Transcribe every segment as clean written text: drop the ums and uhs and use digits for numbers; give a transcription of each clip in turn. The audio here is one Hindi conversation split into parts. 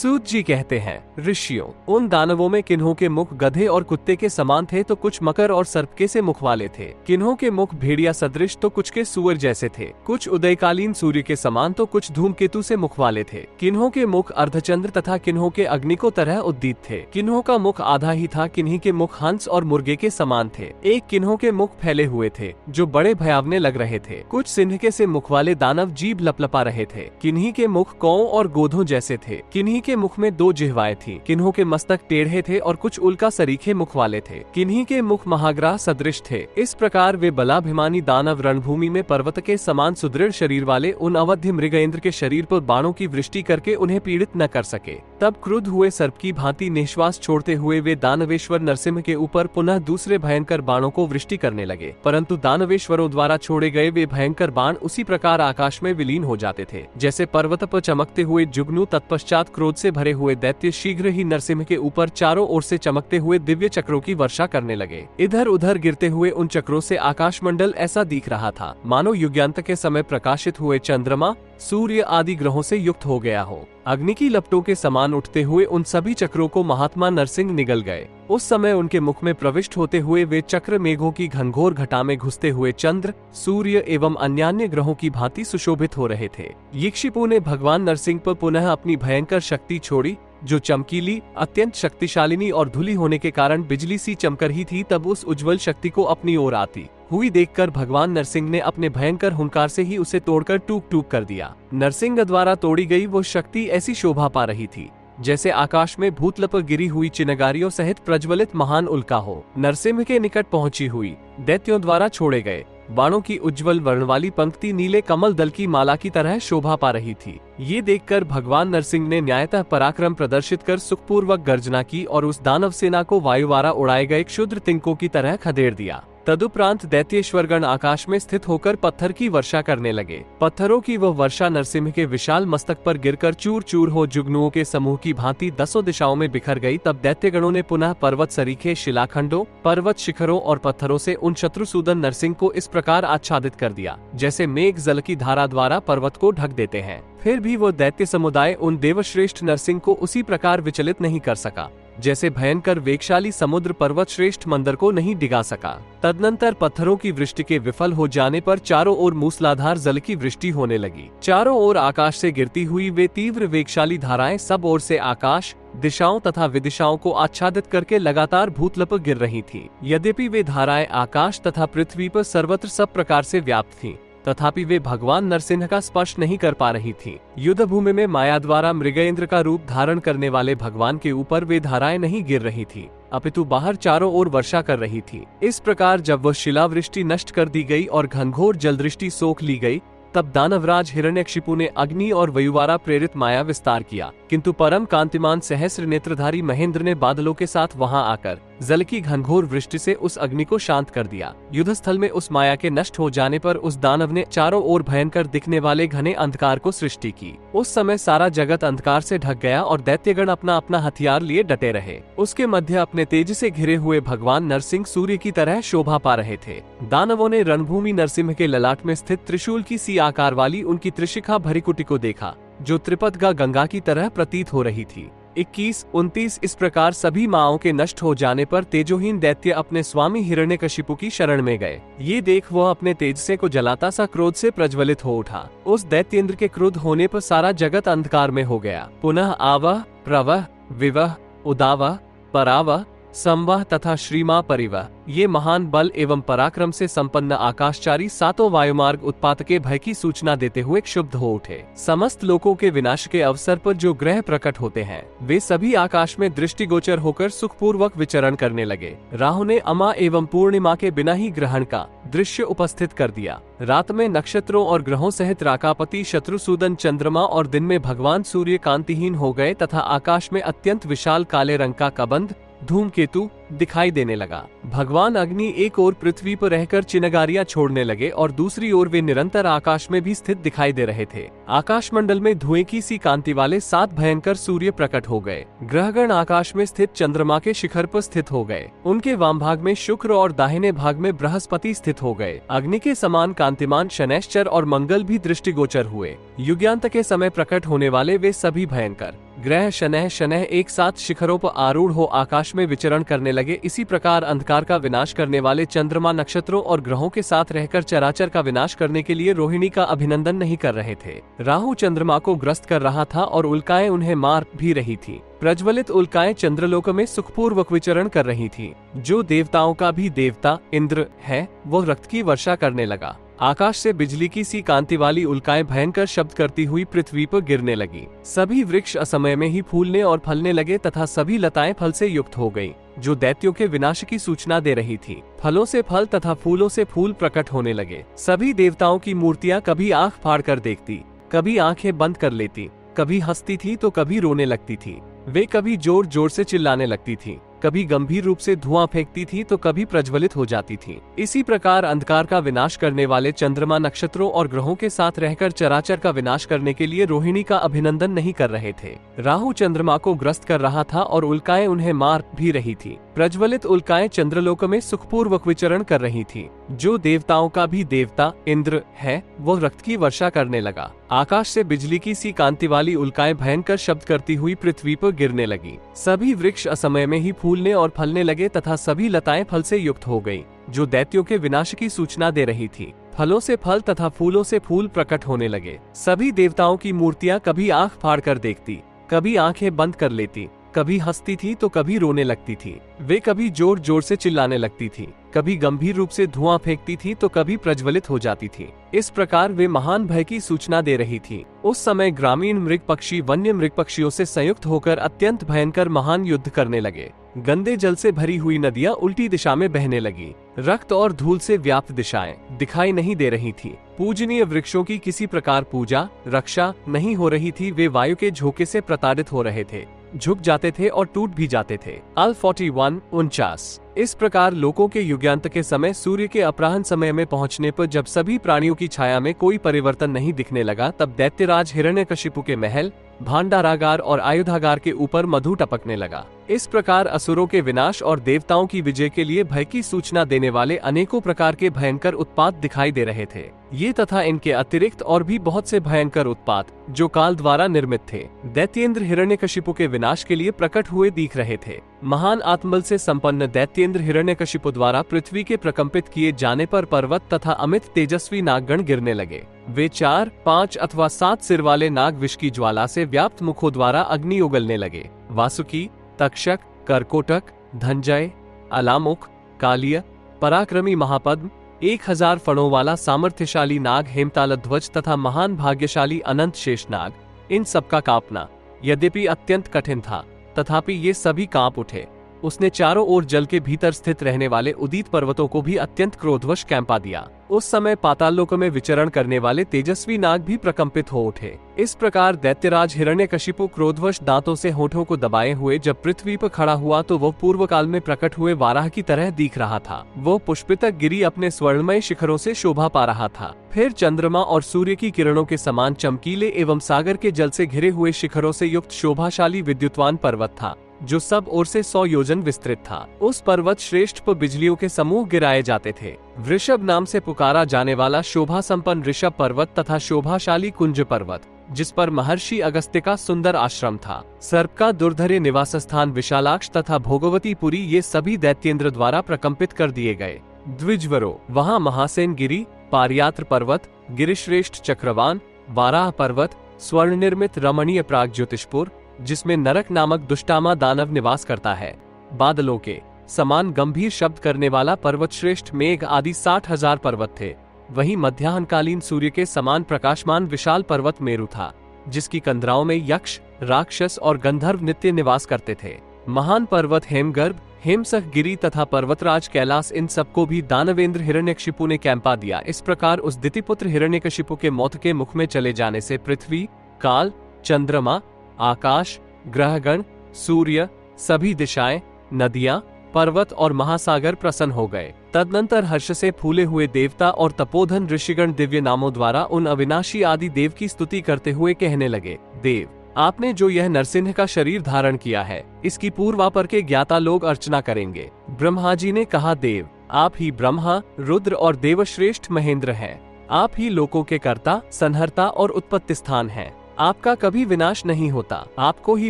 सूत जी कहते हैं, ऋषियों, उन दानवों में किन्हों के मुख गधे और कुत्ते के समान थे तो कुछ मकर और सर्प के से मुख वाले थे। किन्हों के मुख भेड़िया सदृश तो कुछ के सूअर जैसे थे। कुछ उदयकालीन सूर्य के समान तो कुछ धूमकेतु से मुख वाले थे। किन्हों के मुख अर्धचंद्र तथा किन्हों के अग्नि को तरह उद्दीत थे। किन्हों का मुख आधा ही था, किन्हीं के मुख हंस और मुर्गे के समान थे। एक किन्हों के मुख फैले हुए थे जो बड़े भयावने लग रहे थे। कुछ सिंह के से मुख वाले दानव जीभ लपलपा रहे थे। किन्हीं के मुख कौ और गोधों जैसे थे। किन्हीं के मुख में 2 जिह्वाएं थी। किन्हों के मस्तक टेढ़े थे और कुछ उल्का सरीखे मुख वाले थे। किन्हीं के मुख महाग्राह सदृश थे। इस प्रकार वे बलाभिमानी दानव रणभूमि में पर्वत के समान सुदृढ़ शरीर वाले उन अवध्य मृगेंद्र के शरीर पर बाणों की वृष्टि करके उन्हें पीड़ित न कर सके। तब क्रुद्ध हुए सर्प की भांति निश्वास छोड़ते हुए वे दानवेश्वर नरसिंह के ऊपर पुनः दूसरे भयंकर बाणों को वृष्टि करने लगे, परंतु दानवेश्वरों द्वारा छोड़े गए वे भयंकर बाण उसी प्रकार आकाश में विलीन हो जाते थे जैसे पर्वत पर चमकते हुए जुगनू। तत्पश्चात क्रोध से भरे हुए दैत्य शीघ्र ही नरसिंह के ऊपर चारों ओर से चमकते हुए दिव्य चक्रों की वर्षा करने लगे। इधर उधर गिरते हुए उन चक्रों से आकाशमंडल ऐसा दिख रहा था मानो युगांत के समय प्रकाशित हुए चंद्रमा सूर्य आदि ग्रहों से युक्त हो गया हो। अग्नि की लपटों के समान उठते हुए उन सभी चक्रों को महात्मा नरसिंह निगल गए। उस समय उनके मुख में प्रविष्ट होते हुए वे चक्र मेघों की घनघोर घटा में घुसते हुए चंद्र, सूर्य एवं अन्यान्य ग्रहों की भांति सुशोभित हो रहे थे। यक्षिपु ने भगवान नरसिंह पर पुनः अपनी भयंकर शक्ति छोड़ी, जो चमकीली, अत्यंत शक्तिशालिनी और धुली होने के कारण बिजली सी चमक रही थी। तब उस उज्जवल शक्ति को अपनी ओर आती हुई देखकर भगवान नरसिंह ने अपने भयंकर हुंकार से ही उसे तोड़कर टूक टूक कर दिया। नरसिंह द्वारा तोड़ी गई वो शक्ति ऐसी शोभा पा रही थी जैसे आकाश में भूतल पर गिरी हुई चिनगारियों सहित प्रज्वलित महान उल्का हो। नरसिंह के निकट पहुंची हुई दैत्यों द्वारा छोड़े गए बाणों की उज्जवल वर्ण वाली पंक्ति नीले कमल दल की माला की तरह शोभा पा रही थी। ये देखकर भगवान नरसिंह ने न्यायतः पराक्रम प्रदर्शित कर सुखपूर्वक गर्जना की और उस दानव सेना को वायुवारा उड़ाए गए क्षुद्र तिनकों की तरह खदेड़ दिया। तदुपरांत दैत्येश्वरगण आकाश में स्थित होकर पत्थर की वर्षा करने लगे। पत्थरों की वह वर्षा नरसिंह के विशाल मस्तक पर गिरकर चूर चूर हो जुगनुओं के समूह की भांति 10 दिशाओं में बिखर गई। तब दैत्यगणों ने पुनः पर्वत सरीखे शिलाखंडों, पर्वत शिखरों और पत्थरों से उन शत्रुसूदन नरसिंह को इस प्रकार आच्छादित कर दिया जैसे मेघ जल की धारा द्वारा पर्वत को ढक देते हैं। फिर भी वो दैत्य समुदाय उन देवश्रेष्ठ नरसिंह को उसी प्रकार विचलित नहीं कर सका जैसे भयंकर वेगशाली समुद्र पर्वत श्रेष्ठ मंदर को नहीं डिगा सका। तदनंतर पत्थरों की वृष्टि के विफल हो जाने पर चारों ओर मूसलाधार जल की वृष्टि होने लगी। चारों ओर आकाश से गिरती हुई वे तीव्र वेगशाली धाराएं सब ओर से आकाश, दिशाओं तथा विदिशाओं को आच्छादित करके लगातार भूतल पर गिर रही थीं। यद्यपि वे धाराएं आकाश तथा पृथ्वी पर सर्वत्र सब प्रकार से व्याप्त थीं, तथापि वे भगवान नरसिंह का स्पर्श नहीं कर पा रही थीं। युद्ध भूमि में माया द्वारा मृगेंद्र का रूप धारण करने वाले भगवान के ऊपर वे धाराएं नहीं गिर रही थीं, अपितु बाहर चारों ओर वर्षा कर रही थी। इस प्रकार जब वह शिलावृष्टि नष्ट कर दी गई और घनघोर जलदृष्टि सोख ली गई, तब दानवराज हिरण्यकशिपु ने अग्नि और वायुवारा प्रेरित माया विस्तार किया, किंतु परम कांतिमान सहस्र नेत्रधारी महेंद्र ने बादलों के साथ वहां आकर जल की घनघोर वृष्टि से उस अग्नि को शांत कर दिया। युद्ध स्थल में उस माया के नष्ट हो जाने पर उस दानव ने चारों ओर भयंकर दिखने वाले घने अंधकार को सृष्टि की। उस समय सारा जगत अंधकार से ढक गया और दैत्यगण अपना अपना हथियार लिए डटे रहे। उसके मध्य अपने तेज से घिरे हुए भगवान नरसिंह सूर्य की तरह शोभा पा रहे थे। दानवों ने रणभूमि नरसिंह के ललाट में स्थित त्रिशूल की सी आकार वाली उनकी त्रिशिखा भरिकुटी को देखा, जो त्रिपदगा गंगा की तरह प्रतीत हो रही थी। 21, 29 इस प्रकार सभी माओं के नष्ट हो जाने पर तेजोहीन दैत्य अपने स्वामी हिरण्यकशिपु की शरण में गए। ये देख वह अपने तेज से को जलाता सा क्रोध से प्रज्वलित हो उठा। उस दैत्येंद्र के क्रोध होने पर सारा जगत अंधकार में हो गया। पुनः आवह, प्रवह, विवह, उदावह, परावह, संवह तथा श्रीमा परिवह, ये महान बल एवं पराक्रम से संपन्न आकाशचारी सातों वायुमार्ग उत्पात के भय की सूचना देते हुए क्षुब्ध हो उठे। समस्त लोकों के विनाश के अवसर पर जो ग्रह प्रकट होते हैं, वे सभी आकाश में दृष्टिगोचर होकर सुखपूर्वक विचरण करने लगे। राहु ने अमा एवं पूर्णिमा के बिना ही ग्रहण का दृश्य उपस्थित कर दिया। रात में नक्षत्रों और ग्रहों सहित राकापति शत्रुसूदन चंद्रमा और दिन में भगवान सूर्य कांतिहीन हो गए तथा आकाश में अत्यंत विशाल काले रंग का कबंध धूमकेतु दिखाई देने लगा। भगवान अग्नि एक ओर पृथ्वी पर रहकर चिनगारियां छोड़ने लगे और दूसरी ओर वे निरंतर आकाश में भी स्थित दिखाई दे रहे थे। आकाश मंडल में धुएं की सी कांति वाले 7 भयंकर सूर्य प्रकट हो गए। ग्रहगण आकाश में स्थित चंद्रमा के शिखर पर स्थित हो गए। उनके वाम भाग में शुक्र और दाहिने भाग में बृहस्पति स्थित हो गए। अग्नि के समान कांतिमान शनैश्चर और मंगल भी दृष्टिगोचर हुए। युगांत के समय प्रकट होने वाले वे सभी भयंकर ग्रह शनैः शनैः एक साथ शिखरों पर आरूढ़ हो आकाश में विचरण करने लगे। इसी प्रकार अंधकार का विनाश करने वाले चंद्रमा नक्षत्रों और ग्रहों के साथ रहकर चराचर का विनाश करने के लिए रोहिणी का अभिनंदन नहीं कर रहे थे। राहु चंद्रमा को ग्रस्त कर रहा था और उल्काएं उन्हें मार भी रही थी। प्रज्वलित उल्काएं चंद्रलोक में सुखपूर्वक विचरण कर रही थी। जो देवताओं का भी देवता इंद्र है, वो रक्त की वर्षा करने लगा। आकाश से बिजली की सी कांति वाली उल्काएं भयंकर शब्द करती हुई पृथ्वी पर गिरने लगी। सभी वृक्ष असमय में ही फूलने और फलने लगे तथा सभी लताएं फल से युक्त हो गईं, जो दैत्यों के विनाश की सूचना दे रही थी। फलों से फल तथा फूलों से फूल प्रकट होने लगे। सभी देवताओं की मूर्तियां कभी आंख फाड़ कर देखती, कभी आंखें बंद कर लेती, कभी हंसती थी तो कभी रोने लगती थी। वे कभी जोर जोर से चिल्लाने लगती थी, कभी गंभीर रूप से धुआं फेंकती थी तो कभी प्रज्वलित हो जाती थी। इसी प्रकार अंधकार का विनाश करने वाले चंद्रमा नक्षत्रों और ग्रहों के साथ रहकर चराचर का विनाश करने के लिए रोहिणी का अभिनंदन नहीं कर रहे थे। राहु चंद्रमा को ग्रस्त कर रहा था और उल्काएं उन्हें मार भी रही थी। प्रज्वलित उल्काएं चंद्रलोक में सुखपूर्वक विचरण कर रही थी। जो देवताओं का भी देवता इंद्र है, वो रक्त की वर्षा करने लगा। आकाश से बिजली की सी कांति वाली उल्काएं भयंकर शब्द करती हुई पृथ्वी पर गिरने लगी। सभी वृक्ष असमय में ही फूलने और फलने लगे तथा सभी लताएं फल से युक्त हो गईं, जो दैत्यों के विनाश की सूचना दे रही थी। फलों से फल तथा फूलों से फूल प्रकट होने लगे। सभी देवताओं की मूर्तियां कभी आंख फाड़ कर देखती, कभी आंखें बंद कर लेती, कभी हंसती थी तो कभी रोने लगती थी। वे कभी जोर जोर से चिल्लाने लगती थी, कभी गंभीर रूप से धुआं फेंकती थी तो कभी प्रज्वलित हो जाती थी। इस प्रकार वे महान भय की सूचना दे रही थी। उस समय ग्रामीण मृग पक्षी वन्य मृग पक्षियों से संयुक्त होकर अत्यंत भयंकर महान युद्ध करने लगे। गंदे जल से भरी हुई नदियां उल्टी दिशा में बहने लगी। रक्त और धूल से व्याप्त दिशाएं दिखाई नहीं दे रही थी। पूजनीय वृक्षों की किसी प्रकार पूजा रक्षा नहीं हो रही थी। वे वायु के झोंके से प्रताड़ित हो रहे थे, झुक जाते थे और टूट भी जाते थे। अल 41-49। इस प्रकार लोकों के युगांत के समय सूर्य के अपराह्न समय में पहुंचने पर जब सभी प्राणियों की छाया में कोई परिवर्तन नहीं दिखने लगा, तब दैत्यराज हिरण्यकशिपु के महल, भांडारागार और आयुधागार के ऊपर मधु टपकने लगा। इस प्रकार असुरों के विनाश और देवताओं की विजय के लिए भय की सूचना देने वाले अनेकों प्रकार के भयंकर उत्पात दिखाई दे रहे थे। ये तथा इनके अतिरिक्त और भी बहुत से भयंकर उत्पात जो काल द्वारा निर्मित थे, दैत्येंद्र हिरण्यकशिपु के विनाश के लिए प्रकट हुए दिख रहे थे। महान आत्मबल से संपन्न दैत्येंद्र हिरण्यकशिपु द्वारा पृथ्वी के प्रकंपित किए जाने पर पर्वत तथा अमित तेजस्वी नागगण गिरने लगे। वे 4, 5 अथवा 7 सिर वाले नाग विष की ज्वाला से व्याप्त मुखों द्वारा अग्नि उगलने लगे। वासुकी, तक्षक, करकोटक, धनजय, अलामुख, कालिय, पराक्रमी महापद्म, 1000 फणों वाला सामर्थ्यशाली नाग हेमतालध्वज तथा महान भाग्यशाली अनंत शेषनाग, इन सबका कांपना यद्यपि अत्यंत कठिन था, तथापि ये सभी कांप उठे। उसने चारों ओर जल के भीतर स्थित रहने वाले उदीत पर्वतों को भी अत्यंत क्रोधवश कैंपा दिया। उस समय पाताललोक में विचरण करने वाले तेजस्वी नाग भी प्रकंपित हो उठे। इस प्रकार दैत्यराज हिरण्यकशिपु क्रोधवश दांतों से होठों को दबाए हुए जब पृथ्वी पर खड़ा हुआ तो वह पूर्व काल में प्रकट हुए वाराह की तरह दिख रहा था। वो पुष्पितक गिरी अपने स्वर्णमय शिखरों से शोभा पा रहा था। फिर चंद्रमा और सूर्य की किरणों के समान चमकीले एवं सागर के जल से घिरे हुए शिखरों से युक्त शोभाशाली विद्युतवान पर्वत था, जो सब ओर से 100 योजन विस्तृत था। उस पर्वत श्रेष्ठ पर बिजलियों के समूह गिराए जाते थे। वृषभ नाम से पुकारा जाने वाला शोभा संपन्न ऋषभ पर्वत तथा शोभाशाली कुंज पर्वत, जिस पर महर्षि अगस्त्य का सुंदर आश्रम था, सर्प का दुर्धर्य निवास स्थान विशालाक्ष तथा भोगवती पुरी, ये सभी दैत्येंद्र द्वारा प्रकंपित कर दिए गए। द्विजवरो, वहाँ महासेन गिरी, पारियात्र पर्वत, गिरिश्रेष्ठ चक्रवान, वाराह पर्वत, स्वर्ण निर्मित रमणीय प्रागज्योतिषपुर, जिसमें नरक नामक दुष्टामा दानव निवास करता है, बादलों के समान गंभीर शब्द करने वाला पर्वत श्रेष्ठ मेघ आदि 60,000 पर्वत थे। वहीं मध्याह्नकालीन सूर्य के समान प्रकाशमान विशाल पर्वत मेरु था, जिसकी कंदराओं में यक्ष, राक्षस और गंधर्व नित्य निवास करते थे। महान पर्वत हेमगर्भ, हेमसख गिरी तथा पर्वतराज कैलाश, इन सबको भी दानवेंद्र हिरण्यकशिपु ने कैंपा दिया। इस प्रकार उस दितिपुत्र हिरण्यकशिपु के मौत के मुख में चले जाने से पृथ्वी, काल, चंद्रमा, आकाश, ग्रहगण, सूर्य, सभी दिशाएं, नदियां, पर्वत और महासागर प्रसन्न हो गए। तदनंतर हर्ष से फूले हुए देवता और तपोधन ऋषिगण दिव्य नामों द्वारा उन अविनाशी आदि देव की स्तुति करते हुए कहने लगे, देव, आपने जो यह नरसिंह का शरीर धारण किया है, इसकी पूर्वापर के ज्ञाता लोग अर्चना करेंगे। ब्रह्मा जी ने कहा, देव, आप ही ब्रह्मा, रुद्र और देवश्रेष्ठ महेंद्र हैं। आप ही लोकों के कर्ता, संहर्ता और उत्पत्ति स्थान हैं। आपका कभी विनाश नहीं होता। आपको ही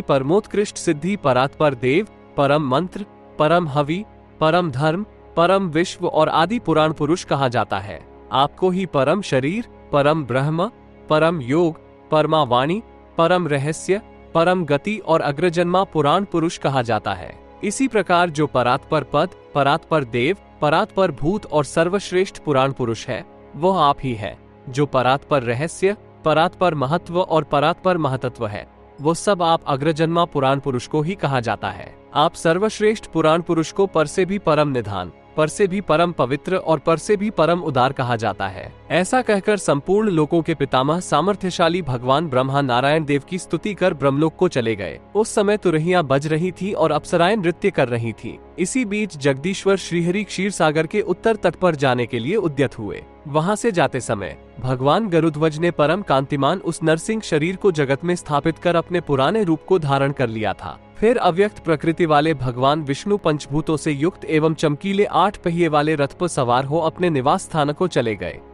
परमोत्कृष्ट सिद्धि, परात्पर देव, परम मंत्र, परम हवि, परम धर्म, परम विश्व और आदि पुराण पुरुष कहा जाता है। आपको ही परम शरीर, परम ब्रह्म, परम योग, परमा वाणी, परम रहस्य, परम गति और अग्रजन्मा पुराण पुरुष कहा जाता है। इसी प्रकार जो परात्पर पद, परात्पर देव, परात्पर भूत और सर्वश्रेष्ठ पुराण पुरुष है, वह आप ही है। जो परात्पर रहस्य, परात्पर महत्व और परात्पर महतत्व है, वो सब आप अग्रजन्मा पुराण पुरुष को ही कहा जाता है। आप सर्वश्रेष्ठ पुराण पुरुष को पर से भी परम निधान, पर से भी परम पवित्र और पर से भी परम उदार कहा जाता है। ऐसा कहकर संपूर्ण लोकों के पितामह सामर्थ्यशाली भगवान ब्रह्मा नारायण देव की स्तुति कर ब्रह्मलोक को चले गए। उस समय तुरहियां बज रही थी और अप्सराएं नृत्य कर रही थी। इसी बीच जगदीश्वर श्रीहरि क्षीर सागर के उत्तर तट पर जाने के लिए उद्यत हुए। वहां से जाते समय भगवान गरुध्वज ने परम कांतिमान उस नरसिंह शरीर को जगत में स्थापित कर अपने पुराने रूप को धारण कर लिया था। फिर अव्यक्त प्रकृति वाले भगवान विष्णु पंचभूतों से युक्त एवं चमकीले 8 पहिए वाले रथ पर सवार हो अपने निवास स्थान को चले गए।